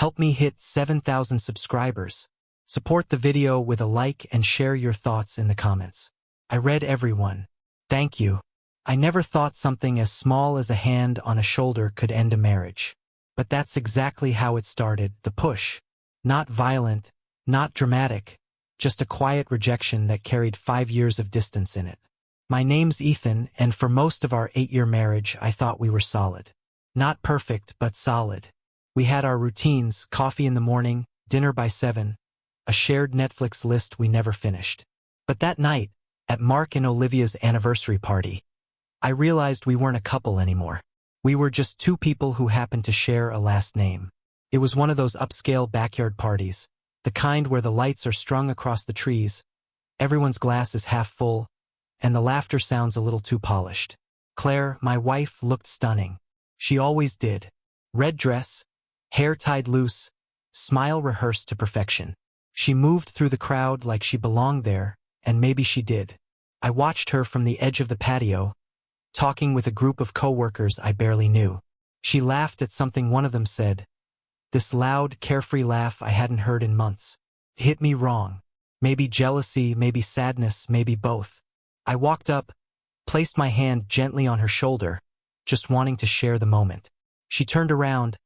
Help me hit 7,000 subscribers. Support the video with a like and share your thoughts in the comments. I read everyone. Thank you. I never thought something as small as a hand on a shoulder could end a marriage. But that's exactly how it started, the push. Not violent, not dramatic, just a quiet rejection that carried 5 years of distance in it. My name's Ethan, and for most of our 8-year marriage, I thought we were solid. Not perfect, but solid. We had our routines, coffee in the morning, dinner by 7, a shared Netflix list we never finished. But that night, at Mark and Olivia's anniversary party, I realized we weren't a couple anymore. We were just two people who happened to share a last name. It was one of those upscale backyard parties, the kind where the lights are strung across the trees, everyone's glass is half full, and the laughter sounds a little too polished. Claire, my wife, looked stunning. She always did. Red dress, hair tied loose, smile rehearsed to perfection. She moved through the crowd like she belonged there, and maybe she did. I watched her from the edge of the patio, talking with a group of coworkers I barely knew. She laughed at something one of them said. This loud, carefree laugh I hadn't heard in months. It hit me wrong. Maybe jealousy, maybe sadness, maybe both. I walked up, placed my hand gently on her shoulder, just wanting to share the moment. She turned around,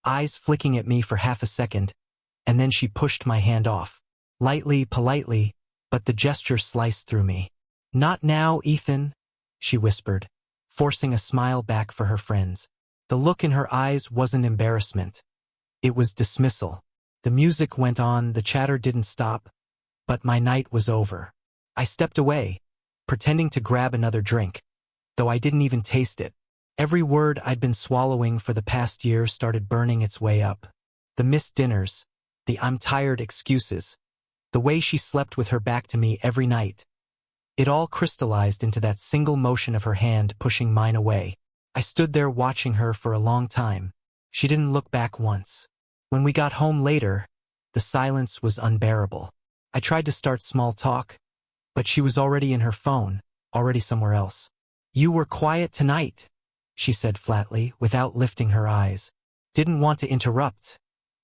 eyes flicking at me for half a second, and then she pushed my hand off. Lightly, politely, but the gesture sliced through me. Not now, Ethan, she whispered, forcing a smile back for her friends. The look in her eyes wasn't embarrassment. It was dismissal. The music went on, the chatter didn't stop, but my night was over. I stepped away, pretending to grab another drink, though I didn't even taste it. Every word I'd been swallowing for the past year started burning its way up. The missed dinners, the I'm tired excuses, the way she slept with her back to me every night. It all crystallized into that single motion of her hand pushing mine away. I stood there watching her for a long time. She didn't look back once. When we got home later, the silence was unbearable. I tried to start small talk, but she was already in her phone, already somewhere else. You were quiet tonight, she said flatly, without lifting her eyes. Didn't want to interrupt,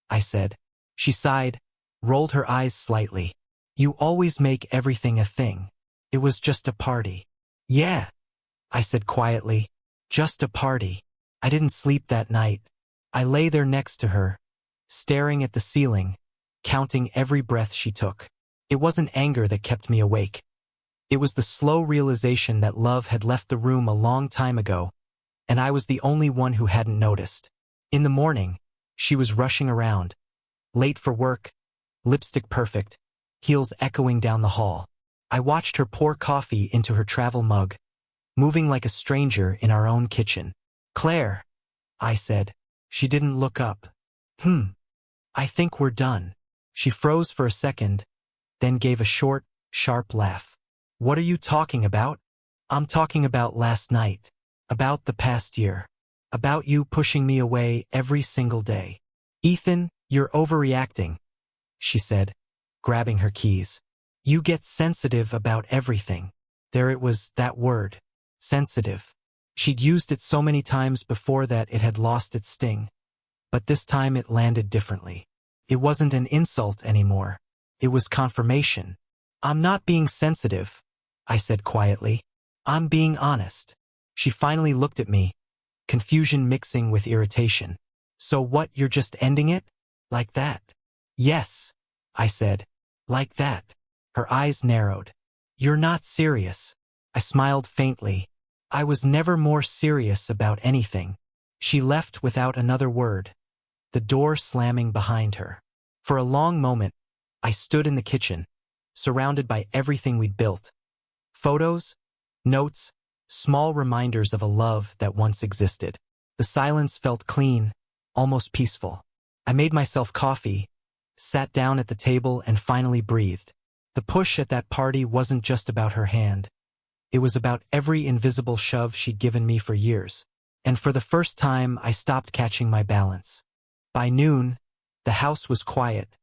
I said. She sighed, rolled her eyes slightly. You always make everything a thing. It was just a party. Yeah, I said quietly. Just a party. I didn't sleep that night. I lay there next to her, staring at the ceiling, counting every breath she took. It wasn't anger that kept me awake. It was the slow realization that love had left the room a long time ago, and I was the only one who hadn't noticed. In the morning, she was rushing around, late for work, lipstick perfect, heels echoing down the hall. I watched her pour coffee into her travel mug, moving like a stranger in our own kitchen. Claire, I said. She didn't look up. I think we're done. She froze for a second, then gave a short, sharp laugh. What are you talking about? I'm talking about last night. About the past year. About you pushing me away every single day. Ethan, you're overreacting, she said, grabbing her keys. You get sensitive about everything. There it was, that word. Sensitive. She'd used it so many times before that it had lost its sting. But this time it landed differently. It wasn't an insult anymore. It was confirmation. I'm not being sensitive, I said quietly. I'm being honest. She finally looked at me, confusion mixing with irritation. So what, you're just ending it? Like that? Yes, I said. Like that. Her eyes narrowed. You're not serious. I smiled faintly. I was never more serious about anything. She left without another word, the door slamming behind her. For a long moment, I stood in the kitchen, surrounded by everything we'd built. Photos, notes, small reminders of a love that once existed. The silence felt clean, almost peaceful. I made myself coffee, sat down at the table, and finally breathed. The push at that party wasn't just about her hand. It was about every invisible shove she'd given me for years. And for the first time, I stopped catching my balance. By noon, the house was quiet,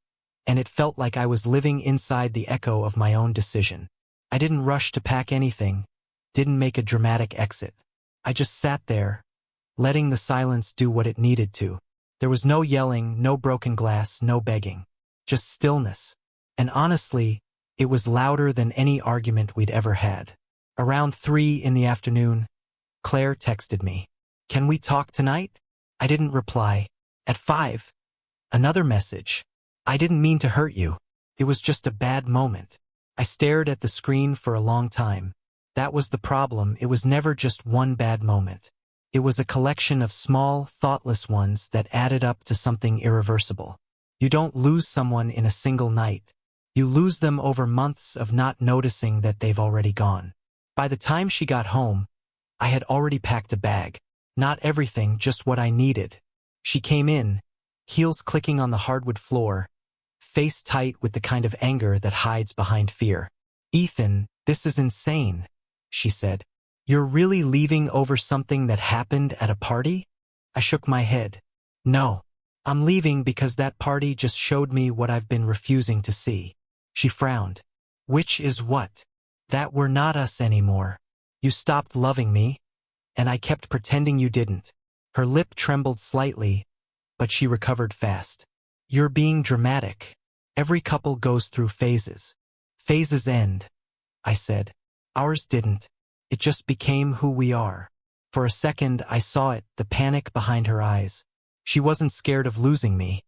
and it felt like I was living inside the echo of my own decision. I didn't rush to pack anything, didn't make a dramatic exit. I just sat there, letting the silence do what it needed to. There was no yelling, no broken glass, no begging. Just stillness. And honestly, it was louder than any argument we'd ever had. Around 3 in the afternoon, Claire texted me. "Can we talk tonight?" I didn't reply. At 5, another message. "I didn't mean to hurt you. It was just a bad moment." I stared at the screen for a long time. That was the problem. It was never just one bad moment. It was a collection of small, thoughtless ones that added up to something irreversible. You don't lose someone in a single night. You lose them over months of not noticing that they've already gone. By the time she got home, I had already packed a bag. Not everything, just what I needed. She came in, heels clicking on the hardwood floor, face tight with the kind of anger that hides behind fear. "Ethan, this is insane," she said. "You're really leaving over something that happened at a party?" I shook my head. "No. I'm leaving because that party just showed me what I've been refusing to see." She frowned. "Which is what?" "That we're not us anymore. You stopped loving me, and I kept pretending you didn't." Her lip trembled slightly, but she recovered fast. "You're being dramatic. Every couple goes through phases. Phases end," I said. "Ours didn't. It just became who we are." For a second, I saw it, the panic behind her eyes. She wasn't scared of losing me.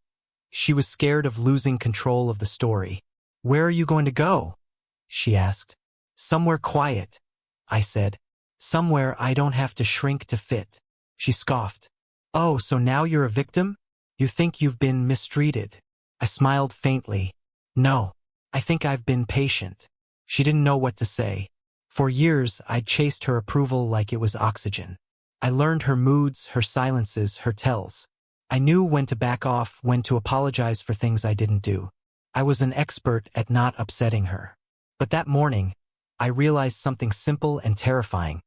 She was scared of losing control of the story. "Where are you going to go?" she asked. "Somewhere quiet," I said. "Somewhere I don't have to shrink to fit." She scoffed. "Oh, so now you're a victim? You think you've been mistreated?" I smiled faintly. "No, I think I've been patient." She didn't know what to say. For years, I'd chased her approval like it was oxygen. I learned her moods, her silences, her tells. I knew when to back off, when to apologize for things I didn't do. I was an expert at not upsetting her. But that morning, I realized something simple and terrifying.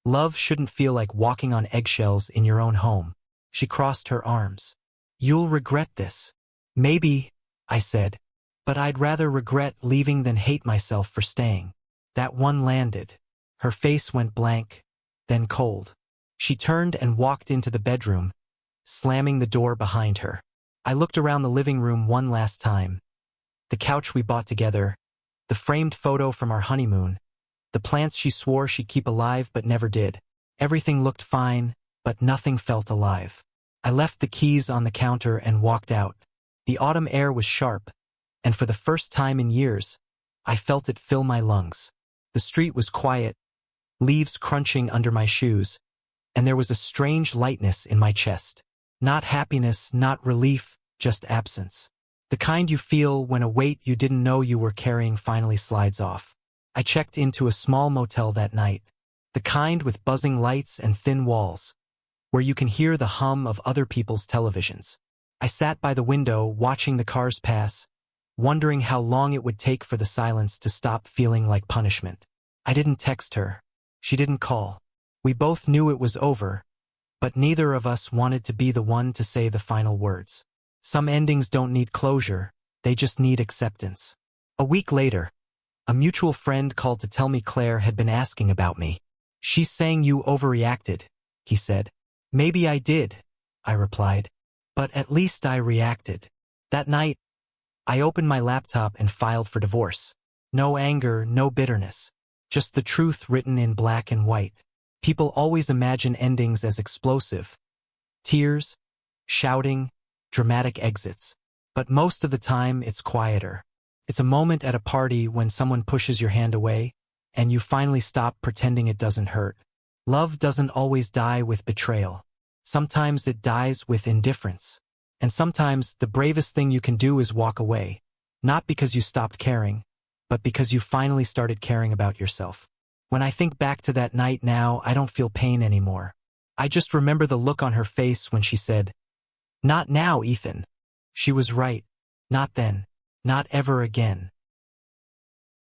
Love shouldn't feel like walking on eggshells in your own home. She crossed her arms. "You'll regret this." "Maybe," I said, "but I'd rather regret leaving than hate myself for staying." That one landed. Her face went blank, then cold. She turned and walked into the bedroom, slamming the door behind her. I looked around the living room one last time. The couch we bought together, the framed photo from our honeymoon, the plants she swore she'd keep alive but never did. Everything looked fine, but nothing felt alive. I left the keys on the counter and walked out. The autumn air was sharp, and for the first time in years, I felt it fill my lungs. The street was quiet, leaves crunching under my shoes, and there was a strange lightness in my chest. Not happiness, not relief, just absence. The kind you feel when a weight you didn't know you were carrying finally slides off. I checked into a small motel that night, the kind with buzzing lights and thin walls, where you can hear the hum of other people's televisions. I sat by the window watching the cars pass, wondering how long it would take for the silence to stop feeling like punishment. I didn't text her. She didn't call. We both knew it was over, but neither of us wanted to be the one to say the final words. Some endings don't need closure, they just need acceptance. A week later, a mutual friend called to tell me Claire had been asking about me. "She's saying you overreacted," he said. "Maybe I did," I replied, "but at least I reacted." That night, I opened my laptop and filed for divorce. No anger, no bitterness, just the truth written in black and white. People always imagine endings as explosive. Tears, shouting, dramatic exits. But most of the time, it's quieter. It's a moment at a party when someone pushes your hand away, and you finally stop pretending it doesn't hurt. Love doesn't always die with betrayal. Sometimes it dies with indifference. And sometimes the bravest thing you can do is walk away, not because you stopped caring, but because you finally started caring about yourself. When I think back to that night now, I don't feel pain anymore. I just remember the look on her face when she said, "Not now, Ethan." She was right. Not then. Not ever again.